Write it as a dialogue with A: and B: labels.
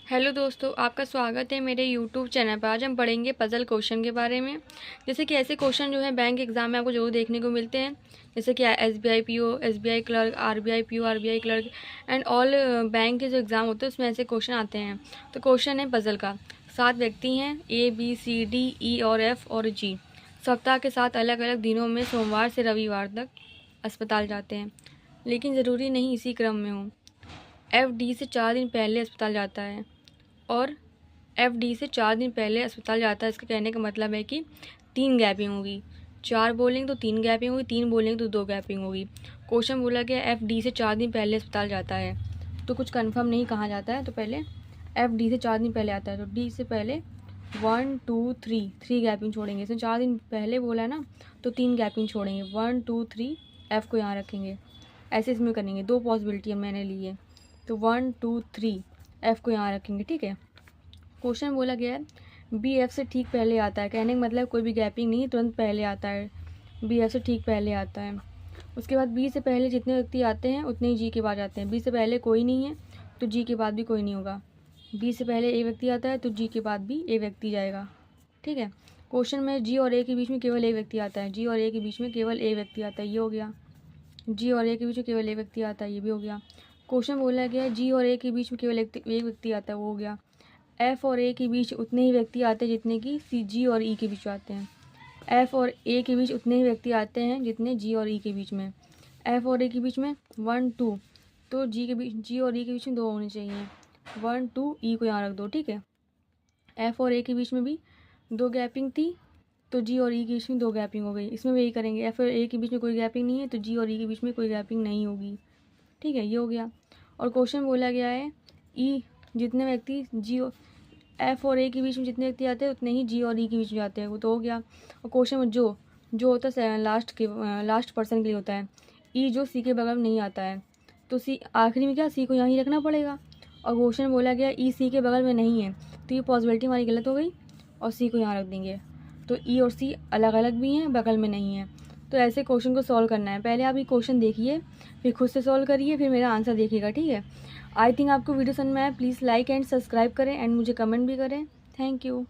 A: Hello दोस्तों, आपका स्वागत है मेरे यूट्यूब चैनल पर। आज हम पढ़ेंगे पजल क्वेश्चन के बारे में। जैसे कि ऐसे क्वेश्चन जो है बैंक एग्जाम में आपको जरूर देखने को मिलते हैं। जैसे कि SBI PO, SBI clerk, RBI PO, RBI clerk and all bank के जो एग्ज़ाम होते हैं उसमें ऐसे क्वेश्चन आते हैं। तो क्वेश्चन है पजल का। 7 व्यक्ति हैं ABCDE और F और G। सप्ताह के 7 अलग अलग दिनों में सोमवार से रविवार तक अस्पताल जाते हैं, लेकिन ज़रूरी नहीं इसी क्रम में हो। FD से 4 दिन पहले अस्पताल जाता है और FD से 4 दिन पहले अस्पताल जाता है। इसका कहने का मतलब है कि 3 गैपिंग होगी। 4 बोलेंगे तो 3 गैपिंग होगी, 3 बोलेंगे तो 2 गैपिंग होगी। क्वेश्चन बोला गया FD से 4 दिन पहले अस्पताल जाता है, तो कुछ कंफर्म नहीं कहा जाता है। तो पहले FD से 4 दिन पहले आता है, तो D से पहले 1 2 3 गैपिंग छोड़ेंगे। इसमें 4 दिन पहले बोला है ना, तो 3 गैपिंग छोड़ेंगे। 1 2 3 F को यहाँ रखेंगे। ऐसे इसमें करेंगे। 2 पॉसिबिलिटी मैंने ली है, तो 1 2 3 F को यहाँ रखेंगे। ठीक है। क्वेश्चन बोला गया है B F से ठीक पहले आता है। कहने का मतलब कोई भी गैपिंग नहीं, तुरंत पहले आता है। B F से ठीक पहले आता है। उसके बाद B से पहले जितने व्यक्ति आते हैं उतने ही G के बाद आते हैं। B से पहले कोई नहीं है तो G के बाद भी कोई नहीं होगा। B से पहले A व्यक्ति आता है तो G के बाद भी A व्यक्ति जाएगा। ठीक है। क्वेश्चन में G और A के बीच में केवल एक व्यक्ति आता है। G और A के बीच में केवल A व्यक्ति आता है, ये हो गया। G और A के बीच में केवल A व्यक्ति आता है, ये भी हो गया। क्वेश्चन बोला गया है G और A के बीच में केवल एक व्यक्ति आता है, वो हो गया। F और A के बीच उतने ही व्यक्ति आते हैं जितने कि G और E के बीच आते हैं। F और A के बीच उतने ही व्यक्ति आते हैं जितने G और E के बीच में। F और A के बीच में 1 2, तो G और E के बीच में 2 होने चाहिए। 1 2 E को यहाँ रख दो। ठीक है। F और A के बीच में भी 2 गैपिंग थी, तो G और E के बीच में 2 गैपिंग हो गई। इसमें भी यही करेंगे। F और A के बीच में कोई गैपिंग नहीं है तो G और E के बीच में कोई गैपिंग नहीं होगी। ठीक है, ये हो गया। और क्वेश्चन बोला गया है E जितने व्यक्ति F और A के बीच में जितने व्यक्ति आते हैं उतने ही G और E के बीच में आते हैं, वो तो हो गया। और क्वेश्चन में जो होता है लास्ट पर्सन के लिए होता है। E जो C के बगल में नहीं आता है, तो C आखिरी में क्या C को यहाँ ही रखना पड़ेगा। और क्वेश्चन बोला गया E C के बगल में नहीं है, तो ये पॉसिबिलिटी हमारी गलत हो गई और C को यहाँ रख देंगे। तो E और C अलग अलग भी हैं, बगल में नहीं है। तो ऐसे क्वेश्चन को सॉल्व करना है। पहले आप ये क्वेश्चन देखिए, फिर खुद से सॉल्व करिए, फिर मेरा आंसर देखिएगा। ठीक है। आई थिंक आपको वीडियो समझ में आया। प्लीज़ लाइक एंड सब्सक्राइब करें एंड मुझे कमेंट भी करें। Thank you.